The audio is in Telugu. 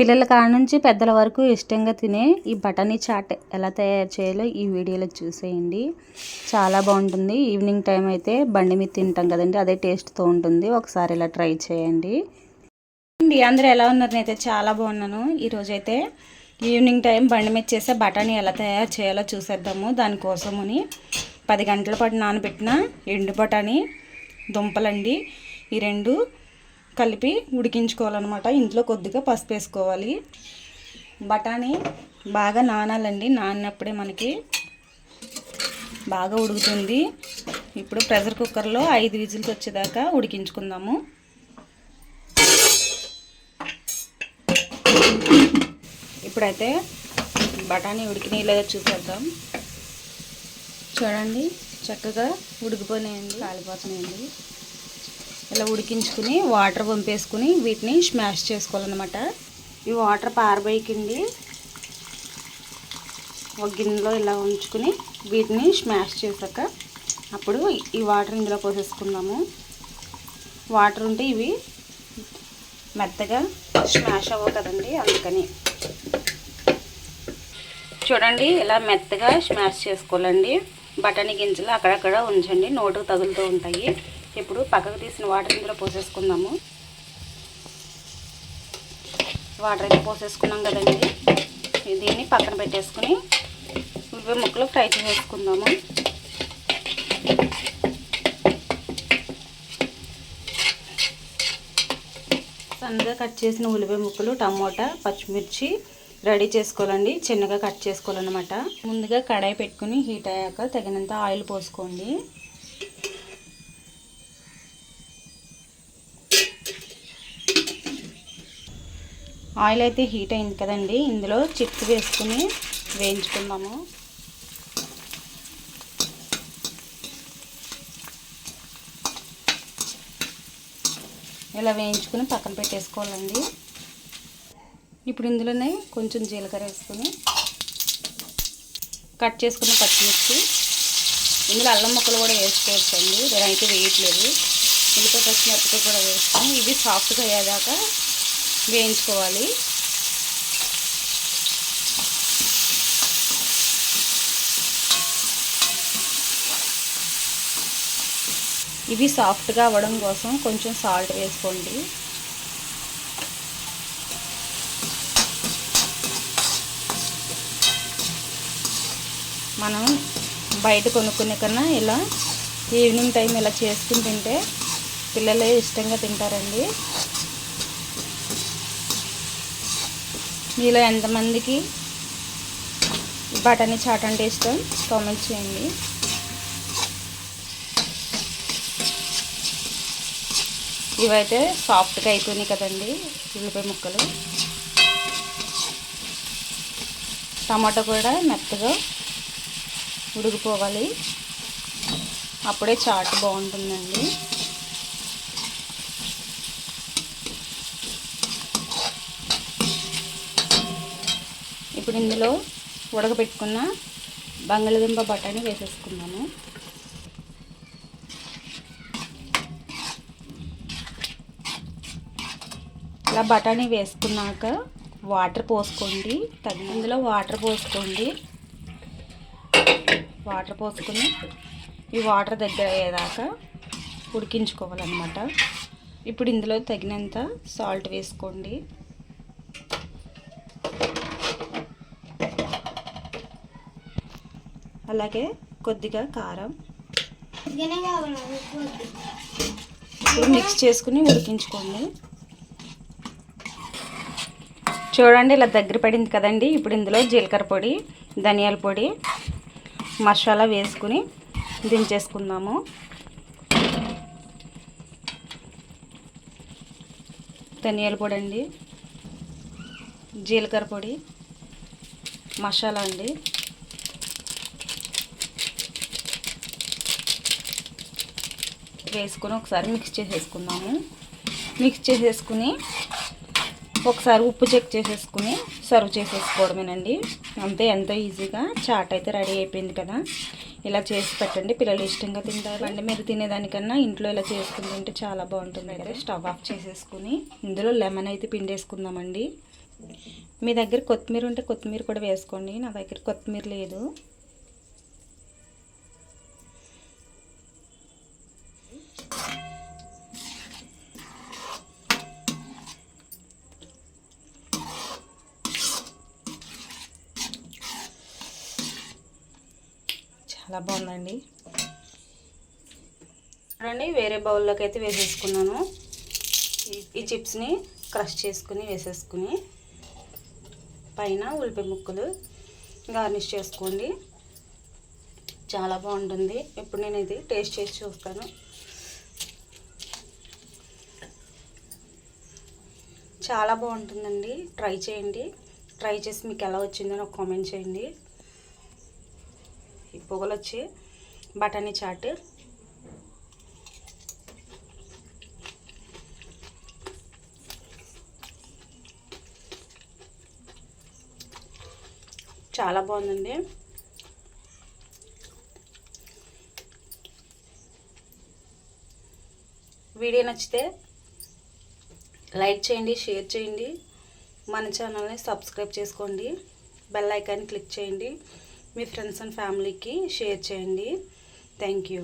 పిల్లల కాడ నుంచి పెద్దల వరకు ఇష్టంగా తినే ఈ బఠానీ చాట్ ఎలా తయారు చేయాలో ఈ వీడియోలో చూసేయండి. చాలా బాగుంటుంది. ఈవినింగ్ టైం అయితే బండి మీద తింటాం కదండి, అదే టేస్ట్తో ఉంటుంది. ఒకసారి ఇలా ట్రై చేయండి. అందరూ ఎలా ఉన్నారు? నేనైతే చాలా బాగున్నాను. ఈరోజైతే ఈవినింగ్ టైం బండి మీద చేసే బఠానీ ఎలా తయారు చేయాలో చూసేద్దాము. దానికోసమని 10 గంటల పాటు నానబెట్టిన ఎండు బఠానీ దుంపలండి, ఈ రెండు కలిపి ఉడికించుకోవాలన్నమాట. ఇంట్లో కొద్దిగా పసుపు వేసుకోవాలి. బఠానీ బాగా నానాలండి, నానినప్పుడే మనకి బాగా ఉడుకుతుంది. ఇప్పుడు ప్రెషర్ కుక్కర్లో 5 విజిల్స్ వచ్చేదాకా ఉడికించుకుందాము. ఇప్పుడైతే బఠానీ ఉడికినాయి లేదో చూసేద్దాం. చూడండి, చక్కగా ఉడికిపోయినాయండి, కాలిపోతున్నాయండి. ఇలా ఉడికించుకుని వాటర్ పంపేసుకుని వీటిని స్మాష్ చేసుకోవాలన్నమాట. ఈ వాటర్ పారబోయకండి, ఒక గిన్నెలో ఇలా ఉంచుకుని వీటిని స్మాష్ చేశాక అప్పుడు ఈ వాటర్ ఇందులో పోసేసుకుందాము. వాటర్ ఉంటే ఇవి మెత్తగా స్మాష్ అవ్వవు కదండి, అందుకని. చూడండి, ఇలా మెత్తగా స్మాష్ చేసుకోవాలండి. బఠానీ గింజలు అక్కడక్కడ ఉంచండి, నోటుకు తగులుతూ ఉంటాయి. ఇప్పుడు పక్కకు తీసిన వాటర్ ఇందులో పోసేసుకుందాము. వాటర్ అయితే పోసేసుకున్నాం కదండి, దీన్ని పక్కన పెట్టేసుకుని ఉల్లిపాయ ముక్కలు ఫ్రై చేసేసుకుందాము. సన్నగా కట్ చేసిన ఉల్లిపాయ ముక్కలు, టమోటా, పచ్చిమిర్చి రెడీ చేసుకోవాలండి. చిన్నగా కట్ చేసుకోవాలన్నమాట. ముందుగా కడాయి పెట్టుకుని హీట్ అయ్యాక తగినంత ఆయిల్ పోసుకోండి. ఆయిల్ అయితే హీట్ అయింది కదండి, ఇందులో చిప్స్ వేసుకుని వేయించుకుందాము. ఇలా వేయించుకుని పక్కన పెట్టేసుకోవాలండి. ఇప్పుడు ఇందులోనే కొంచెం జీలకర్ర వేసుకుని కట్ చేసుకున్న పచ్చిమిర్చి, ఇందులో అల్లం ముక్కలు కూడా వేసుకోవచ్చండి, నేనైతే వేయట్లేదు. ఉల్లిపాయ పచ్చిమిరపకాయ కూడా వేసుకొని ఇవి సాఫ్ట్గా అయ్యేదాకా వేయించుకోవాలి. ఇవి సాఫ్ట్గా అవ్వడం కోసం కొంచెం సాల్ట్ వేసుకోండి. మనం బయట కొనుక్కునే కన్నా ఇలా ఈవినింగ్ టైం ఇలా చేసుకుని తింటే పిల్లలే ఇష్టంగా తింటారండి. మీలో ఎంతమందికి బఠానీ చాట్ అంటే ఇష్టం కామెంట్ చేయండి. ఇవైతే సాఫ్ట్గా అయిపోయినాయి కదండి ఉల్లిపాయ ముక్కలు. టమాటా కూడా మెత్తగా ఉడికిపోవాలి, అప్పుడే చాట్ బాగుంటుందండి. ఇప్పుడు ఇందులో ఉడకబెట్టుకున్న బంగాళదుంప బఠానీ వేసేసుకున్నాము. ఇలా బఠానీ వేసుకున్నాక వాటర్ పోసుకోండి. ఇందులో వాటర్ పోసుకోండి. వాటర్ పోసుకుని ఈ వాటర్ దగ్గర అయ్యేదాకా ఉడికించుకోవాలన్నమాట. ఇప్పుడు ఇందులో తగినంత సాల్ట్ వేసుకోండి. అలాగే కొద్దిగా కారం ఇప్పుడు మిక్స్ చేసుకుని ఉడికించుకోండి. చూడండి, ఇలా దగ్గర పడింది కదండి. ఇప్పుడు ఇందులో జీలకర్ర పొడి, ధనియాల పొడి, మసాలా వేసుకుని దించేసుకుందాము. ధనియాల పొడి అండి, జీలకర్ర పొడి, మసాలా అండి. వేసుకొని ఒకసారి మిక్స్ చేసేసుకుందాము. మిక్స్ చేసేసుకుని ఒకసారి ఉప్పు చెక్ చేసేసుకుని సర్వ్ చేసేసుకోవడమేనండి. అంతే, ఎంతో ఈజీగా చాట్ అయితే రెడీ అయిపోయింది కదా. ఇలా చేసి పెట్టండి, పిల్లలు ఇష్టంగా తింటారు. అంటే మీరు తినేదానికన్నా ఇంట్లో ఇలా చేసుకుని తింటే చాలా బాగుంటుంది. అయితే స్టవ్ ఆఫ్ చేసేసుకుని ఇందులో లెమన్ అయితే పిండేసుకుందామండి. మీ దగ్గర కొత్తిమీర ఉంటే కొత్తిమీర కూడా వేసుకోండి. నా దగ్గర కొత్తిమీర లేదు. చాలా బాగుందండి. చూడండి, వేరే బౌల్లోకి అయితే వేసేసుకున్నాను. ఈ చిప్స్ని క్రష్ చేసుకుని వేసేసుకుని పైన ఉల్లిపాయ ముక్కలు గార్నిష్ చేసుకోండి. చాలా బాగుంటుంది. ఇప్పుడు నేను ఇది టేస్ట్ చేసి చూస్తాను. చాలా బాగుంటుందండి. ట్రై చేయండి. ట్రై చేసి మీకు ఎలా వచ్చిందో నాకు కామెంట్ చేయండి. ఈ పొగలు వచ్చి బఠానీ చాట్ చాలా బాగుందండి. వీడియో నచ్చితే లైక్ చేయండి, షేర్ చేయండి, మన ఛానల్ని సబ్స్క్రైబ్ చేసుకోండి, బెల్ ఐకాన్ క్లిక్ చేయండి, మీ ఫ్రెండ్స్ అండ్ ఫ్యామిలీకి షేర్ చేయండి. Thank you.